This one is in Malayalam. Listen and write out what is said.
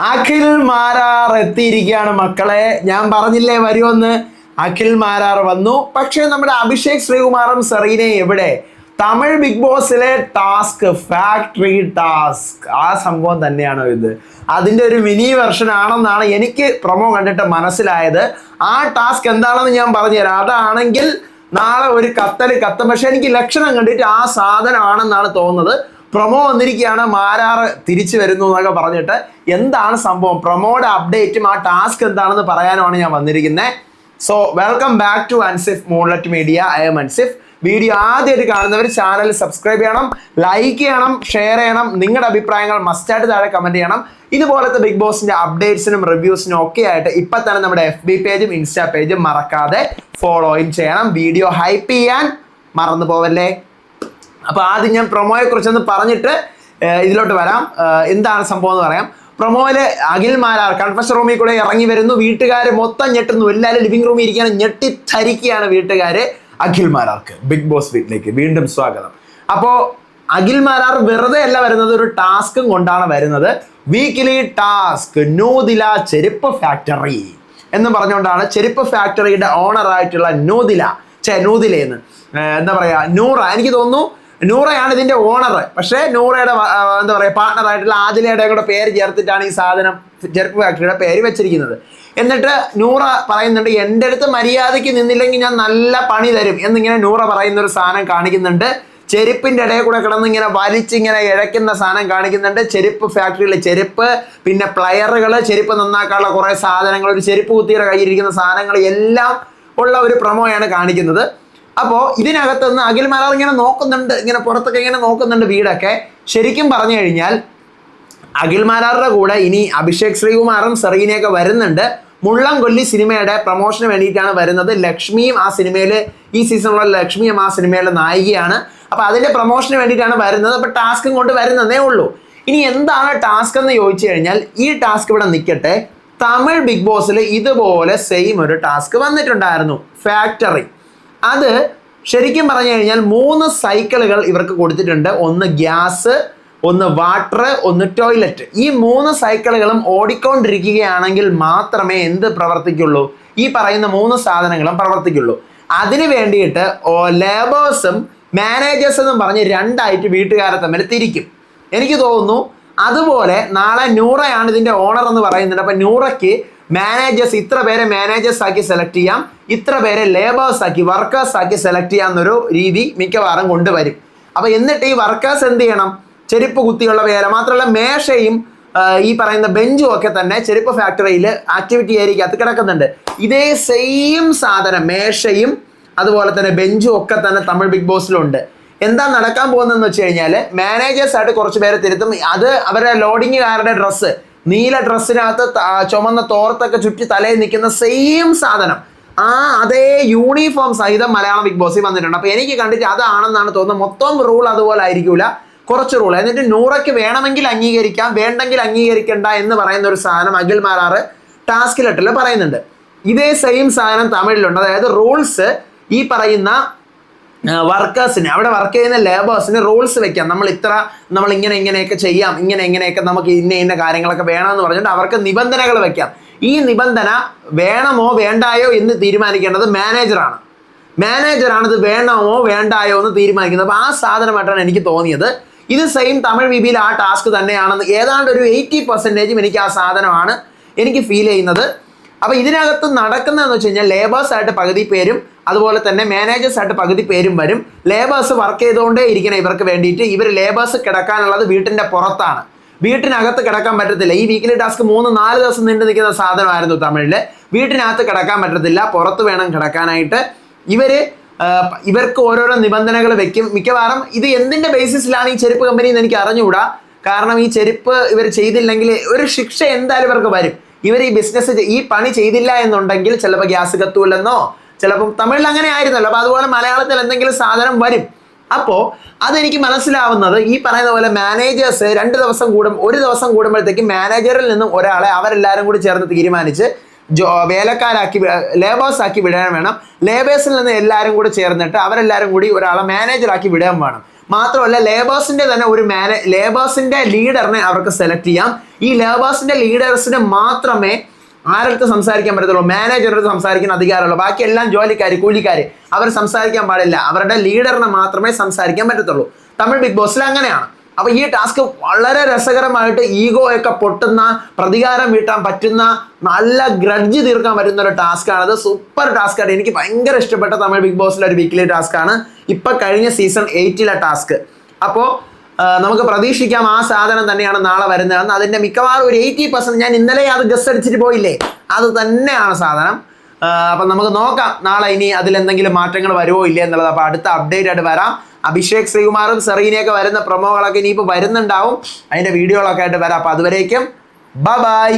അഖിൽ മാരാർ എത്തിയിരിക്കുകയാണ് മക്കളെ. ഞാൻ പറഞ്ഞില്ലേ വരുമെന്ന്. അഖിൽ മാരാർ വന്നു. പക്ഷേ നമ്മുടെ അഭിഷേക് ശ്രീകുമാറും സെറീനയും എവിടെ? തമിഴ് ബിഗ് ബോസിലെ ടാസ്ക്, ഫാക്ടറി ടാസ്ക്, ആ സംഭവം തന്നെയാണോ ഇത്? അതിൻ്റെ ഒരു മിനി വെർഷൻ ആണെന്നാണ് എനിക്ക് പ്രൊമോ കണ്ടിട്ട് മനസ്സിലായത്. ആ ടാസ്ക് എന്താണെന്ന് ഞാൻ പറഞ്ഞുതരാം. അതാണെങ്കിൽ നാളെ ഒരു കത്തും. പക്ഷെ എനിക്ക് ലക്ഷണം കണ്ടിട്ട് ആ സാധനമാണെന്നാണ് തോന്നുന്നത്. പ്രൊമോ വന്നിരിക്കുകയാണ്, മാരാർ തിരിച്ചു വരുന്നു എന്നൊക്കെ പറഞ്ഞിട്ട്. എന്താണ് സംഭവം, പ്രൊമോയുടെ അപ്ഡേറ്റും ആ ടാസ്ക് എന്താണെന്ന് പറയാനുമാണ് ഞാൻ വന്നിരിക്കുന്നത്. So welcome back to Ansif moonlight media. I'm Ansif. Video ആദ്യമായിട്ട് കാണുന്നവർ ചാനൽ സബ്സ്ക്രൈബ് ചെയ്യണം, ലൈക്ക് ചെയ്യണം, ഷെയർ ചെയ്യണം. നിങ്ങളുടെ അഭിപ്രായങ്ങൾ മസ്റ്റായിട്ട് താഴെ കമന്റ് ചെയ്യണം. ഇതുപോലത്തെ ബിഗ് ബോസിന്റെ അപ്ഡേറ്റ്സിനും റിവ്യൂസിനും ഒക്കെ ആയിട്ട് ഇപ്പൊ തന്നെ നമ്മുടെ FB പേജും ഇൻസ്റ്റാ പേജും മറക്കാതെ ഫോളോയും ചെയ്യണം. വീഡിയോ ഹൈപ്പ് ചെയ്യാൻ മറന്നു പോവല്ലേ. അപ്പോൾ ആദ്യം ഞാൻ പ്രൊമോയെ കുറിച്ചൊന്ന് പറഞ്ഞിട്ട് ഇതിലോട്ട് വരാം. എന്താണ് സംഭവം എന്ന് പറയാം. പ്രൊമോയില് അഖിൽ മാരാർ കൺഫഷൻ റൂമിൽ കൂടെ ഇറങ്ങി വരുന്നു. വീട്ടുകാർ മൊത്തം ഞെട്ടുന്നു. എല്ലാവരും ലിവിംഗ് റൂമിൽ ഇരിക്കുകയാണ്, ഞെട്ടിത്തരിക്കുകയാണ് വീട്ടുകാര്. അഖിൽ മാരാർക്ക് ബിഗ് ബോസ് വീട്ടിലേക്ക് വീണ്ടും സ്വാഗതം. അപ്പോൾ അഖിൽ മാരാർ വെറുതെ അല്ല വരുന്നത്, ഒരു ടാസ്കും കൊണ്ടാണ് വരുന്നത്. വീക്കിലി ടാസ്ക് നൂദില ചെരുപ്പ് ഫാക്ടറി എന്ന് പറഞ്ഞുകൊണ്ടാണ് ചെരുപ്പ് ഫാക്ടറിയുടെ ഓണറായിട്ടുള്ള നൂദിലെന്ന് എന്താ പറയാ, നൂറ, എനിക്ക് തോന്നുന്നു നൂറയാണ് ഇതിന്റെ ഓണർ. പക്ഷേ നൂറയുടെ എന്താ പറയുക പാർട്ണറായിട്ടുള്ള ആദിലയുടെ കൂടെ പേര് ചേർത്തിട്ടാണ് ഈ സാധനം ചെരുപ്പ് ഫാക്ടറിയുടെ പേര് വെച്ചിരിക്കുന്നത്. എന്നിട്ട് നൂറ പറയുന്നുണ്ട്, എൻ്റെ അടുത്ത് മര്യാദയ്ക്ക് നിന്നില്ലെങ്കിൽ ഞാൻ നല്ല പണി തരും എന്നിങ്ങനെ നൂറ പറയുന്ന ഒരു സാധനം കാണിക്കുന്നുണ്ട്. ചെരുപ്പിന്റെ ഇടയിൽ കൂടെ കിടന്ന് ഇങ്ങനെ വലിച്ചിങ്ങനെ ഇഴയ്ക്കുന്ന സാധനം കാണിക്കുന്നുണ്ട്. ചെരുപ്പ് ഫാക്ടറിയിലെ ചെരുപ്പ്, പിന്നെ പ്ലയറുകൾ, ചെരുപ്പ് നന്നാക്കാനുള്ള കുറേ സാധനങ്ങൾ, ഒരു ചെരുപ്പ് കുത്തിയുടെ കയ്യിരിക്കുന്ന സാധനങ്ങൾ എല്ലാം ഉള്ള ഒരു പ്രൊമോയാണ് കാണിക്കുന്നത്. അപ്പോൾ ഇതിനകത്തുനിന്ന് അഖിൽ മാരാർ ഇങ്ങനെ നോക്കുന്നുണ്ട്, ഇങ്ങനെ പുറത്തൊക്കെ ഇങ്ങനെ നോക്കുന്നുണ്ട് വീടൊക്കെ. ശരിക്കും പറഞ്ഞു കഴിഞ്ഞാൽ അഖിൽ മാരാറുടെ കൂടെ ഇനി അഭിഷേക് ശ്രീകുമാറും സെറീനയൊക്കെ വരുന്നുണ്ട്. മുള്ളംകൊല്ലി സിനിമയുടെ പ്രൊമോഷന് വേണ്ടിയിട്ടാണ് വരുന്നത്. ലക്ഷ്മിയും ആ സിനിമയിൽ, ഈ സീസണിലുള്ള ലക്ഷ്മിയും ആ സിനിമയിലെ നായികയാണ്. അപ്പോൾ അതിൻ്റെ പ്രൊമോഷന് വേണ്ടിയിട്ടാണ് വരുന്നത്. അപ്പോൾ ടാസ്കും കൊണ്ട് വരുന്നതേ ഉള്ളൂ. ഇനി എന്താണ് ടാസ്ക് എന്ന് ചോദിച്ചു കഴിഞ്ഞാൽ ഈ ടാസ്ക് ഇവിടെ നിൽക്കട്ടെ. തമിഴ് ബിഗ് ബോസിൽ ഇതുപോലെ സെയിം ഒരു ടാസ്ക് വന്നിട്ടുണ്ടായിരുന്നു, ഫാക്ടറി. അത് ശരിക്കും പറഞ്ഞു കഴിഞ്ഞാൽ 3 സൈക്കിളുകൾ ഇവർക്ക് കൊടുത്തിട്ടുണ്ട്. ഒന്ന് ഗ്യാസ്, ഒന്ന് വാട്ടർ, ഒന്ന് ടോയ്ലറ്റ്. ഈ 3 സൈക്കിളുകളും ഓടിക്കൊണ്ടിരിക്കുകയാണെങ്കിൽ മാത്രമേ എന്ത് പ്രവർത്തിക്കുള്ളൂ, ഈ പറയുന്ന 3 സാധനങ്ങളും പ്രവർത്തിക്കുള്ളൂ. അതിന് വേണ്ടിയിട്ട് ലേബേഴ്സും മാനേജേഴ്സ് എന്നും പറഞ്ഞ് 2ആയിട്ട് വീട്ടുകാരെ തമ്മിൽ തിരിക്കും. എനിക്ക് തോന്നുന്നു അതുപോലെ നാളെ നൂറയാണ് ഇതിൻ്റെ ഓണർ എന്ന് പറയുന്നുണ്ട്. അപ്പം നൂറയ്ക്ക് മാനേജേഴ്സ്, ഇത്ര പേരെ മാനേജേഴ്സ് ആക്കി സെലക്ട് ചെയ്യാം, ഇത്ര പേരെ ലേബേഴ്സ് ആക്കി, വർക്കേഴ്സ് ആക്കി സെലക്ട് ചെയ്യാമെന്നൊരു രീതി മിക്കവാറും കൊണ്ടുവരും. അപ്പോൾ എന്നിട്ട് ഈ വർക്കേഴ്സ് എന്ത് ചെയ്യണം, ചെരുപ്പ് കുത്തിയുള്ള വേല മാത്രമല്ല മേശയും ഈ പറയുന്ന ബെഞ്ചും ഒക്കെ തന്നെ ചെരുപ്പ് ഫാക്ടറിയിൽ ആക്ടിവിറ്റി ഏരിയക്കകത്ത് കിടക്കുന്നുണ്ട്. ഇതേ സെയിം സാധനം മേശയും അതുപോലെ തന്നെ ബെഞ്ചും ഒക്കെ തന്നെ തമിഴ് ബിഗ് ബോസിലുണ്ട്. എന്താ നടക്കാൻ പോകുന്നതെന്ന് വെച്ച് കഴിഞ്ഞാൽ മാനേജേഴ്സ് ആയിട്ട് കുറച്ച് പേരെ തിരുത്തും. അത് അവരുടെ ലോഡിങ്ങുകാരുടെ ഡ്രസ്സ്, നീല ഡ്രസ്സിനകത്ത് ചുമന്ന തോർത്തൊക്കെ ചുറ്റി തലയിൽ നിൽക്കുന്ന സെയിം സാധനം, അതേ യൂണിഫോം സഹിതം മലയാളം ബിഗ് ബോസിൽ വന്നിട്ടുണ്ട്. അപ്പോൾ എനിക്ക് കണ്ടിട്ട് അതാണെന്നാണ് തോന്നുന്നത്. മൊത്തം റൂൾ അതുപോലെ ആയിരിക്കില്ല, കുറച്ച് റൂൾ. എന്നിട്ട് നൂറയ്ക്ക് വേണമെങ്കിൽ അംഗീകരിക്കാം, വേണ്ടെങ്കിൽ അംഗീകരിക്കണ്ട എന്ന് പറയുന്ന ഒരു സാധനം അഖിൽ മാരാർ ടാസ്ക് ലെറ്ററിൽ പറയുന്നുണ്ട്. ഇതേ സെയിം സാധനം തമിഴിലുണ്ട്. അതായത് റൂൾസ് ഈ പറയുന്ന വർക്കേഴ്സിന്, അവിടെ വർക്ക് ചെയ്യുന്ന ലേബേഴ്സിന് റൂൾസ് വെക്കാം. നമ്മൾ ഇങ്ങനെയൊക്കെ ചെയ്യാം, ഇങ്ങനെയൊക്കെ നമുക്ക് ഇന്ന കാര്യങ്ങളൊക്കെ വേണമെന്ന് പറഞ്ഞിട്ട് അവർക്ക് നിബന്ധനകൾ വെക്കാം. ഈ നിബന്ധന വേണമോ വേണ്ടായോ എന്ന് തീരുമാനിക്കേണ്ടത് മാനേജറാണ്. ഇത് വേണമോ വേണ്ടായോ എന്ന് തീരുമാനിക്കുന്നത്. അപ്പോൾ ആ സാധനമായിട്ടാണ് എനിക്ക് തോന്നിയത്. ഇത് സെയിം തമിഴ് വിബിയിൽ ആ ടാസ്ക് തന്നെയാണെന്ന് ഏതാണ്ട് ഒരു 80% എനിക്ക് ആ സാധനമാണ് എനിക്ക് ഫീൽ ചെയ്യുന്നത്. അപ്പോൾ ഇതിനകത്ത് നടക്കുന്നതെന്ന് വെച്ച് കഴിഞ്ഞാൽ ലേബേഴ്സ് ആയിട്ട് പകുതി പേരും അതുപോലെ തന്നെ മാനേജേഴ്സ് ആയിട്ട് പകുതി പേരും വരും. ലേബേഴ്സ് വർക്ക് ചെയ്തുകൊണ്ടേ ഇരിക്കണം ഇവർക്ക് വേണ്ടിയിട്ട്. ഇവർ ലേബേഴ്സ് കിടക്കാനുള്ളത് വീട്ടിൻ്റെ പുറത്താണ്, വീട്ടിനകത്ത് കിടക്കാൻ പറ്റത്തില്ല. ഈ വീക്കിലി ടാസ്ക് 3-4 ദിവസം നീണ്ടു നിൽക്കുന്ന സാധനമായിരുന്നു തമിഴിൽ. വീട്ടിനകത്ത് കിടക്കാൻ പറ്റത്തില്ല, പുറത്ത് വേണം കിടക്കാനായിട്ട്. ഇവർക്ക് ഓരോരോ നിബന്ധനകൾ വെക്കും. മിക്കവാറും ഇത് എന്തിൻ്റെ ബേസിസിലാണ് ഈ ചെരുപ്പ് കമ്പനി എന്ന് എനിക്ക് അറിഞ്ഞുകൂടാ. കാരണം ഈ ചെരുപ്പ് ഇവർ ചെയ്തില്ലെങ്കിൽ ഒരു ശിക്ഷ എന്തായാലും ഇവർക്ക് വരും. ഇവർ ഈ ബിസിനസ്, ഈ പണി ചെയ്തില്ല എന്നുണ്ടെങ്കിൽ ചിലപ്പോൾ ഗ്യാസ് കത്തൂല്ലെന്നോ, ചിലപ്പം തമിഴിൽ അങ്ങനെ ആയിരുന്നല്ലോ. അപ്പോൾ അതുപോലെ മലയാളത്തിൽ എന്തെങ്കിലും സാധനം വരും. അപ്പോൾ അതെനിക്ക് മനസ്സിലാവുന്നത് ഈ പറയുന്ന പോലെ മാനേജേഴ്സ് 1 ദിവസം കൂടുമ്പോഴത്തേക്കും മാനേജറിൽ നിന്നും ഒരാളെ അവരെല്ലാവരും കൂടി ചേർന്ന് തീരുമാനിച്ച് വേലക്കാരാക്കി, ലേബേഴ്സ് ആക്കി വിടാൻ വേണം. ലേബേഴ്സിൽ നിന്ന് എല്ലാവരും കൂടി ചേർന്നിട്ട് അവരെല്ലാവരും കൂടി ഒരാളെ മാനേജറാക്കി വിടാൻ വേണം. മാത്രമല്ല ലേബേഴ്സിന്റെ തന്നെ ഒരു ലേബേഴ്സിന്റെ ലീഡറിനെ അവർക്ക് സെലക്ട് ചെയ്യാം. ഈ ലേബേഴ്സിന്റെ ലീഡേഴ്സിന് മാത്രമേ ആരടുത്ത് സംസാരിക്കാൻ പറ്റത്തുള്ളൂ, മാനേജറുടെ സംസാരിക്കുന്ന അധികാരമുള്ളൂ. ബാക്കി എല്ലാം ജോലിക്കാർ, കൂലിക്കാർ, അവർ സംസാരിക്കാൻ പാടില്ല. അവരുടെ ലീഡറിന് മാത്രമേ സംസാരിക്കാൻ പറ്റത്തുള്ളൂ. തമിഴ് ബിഗ് ബോസിൽ അങ്ങനെയാണ്. അപ്പൊ ഈ ടാസ്ക് വളരെ രസകരമായിട്ട് ഈഗോ ഒക്കെ പൊട്ടുന്ന, പ്രതികാരം വീട്ടാൻ പറ്റുന്ന, നല്ല ഗ്രഡ്ജ് തീർക്കാൻ പറ്റുന്ന ഒരു ടാസ്ക് ആണ്. അത് സൂപ്പർ ടാസ്ക് ആണ്. എനിക്ക് ഭയങ്കര ഇഷ്ടപ്പെട്ട തമിഴ് ബിഗ് ബോസിലെ ഒരു വീക്കിലി ടാസ്ക് ആണ് ഇപ്പൊ കഴിഞ്ഞ സീസൺ 8 ടാസ്ക്. അപ്പോൾ നമുക്ക് പ്രതീക്ഷിക്കാം ആ സാധനം തന്നെയാണ് നാളെ വരുന്നതെന്ന്. അതിന്റെ മിക്കവാറും ഒരു 80% ഞാൻ ഇന്നലെ അത് ഗസ്റ്റ് അടിച്ചിട്ട് പോയില്ലേ, അത് തന്നെയാണ് സാധനം. അപ്പം നമുക്ക് നോക്കാം നാളെ ഇനി അതിലെന്തെങ്കിലും മാറ്റങ്ങൾ വരുമോ ഇല്ലേ എന്നുള്ളത്. അപ്പോൾ അടുത്ത അപ്ഡേറ്റ് ആയിട്ട് വരാം. അഭിഷേക് ശ്രീകുമാറും സെറീനയൊക്കെ വരുന്ന പ്രൊമോകളൊക്കെ ഇനിയിപ്പോൾ വരുന്നുണ്ടാവും. അതിൻ്റെ വീഡിയോകളൊക്കെ ആയിട്ട് വരാം. അപ്പോൾ അതുവരേക്കും ബൈ.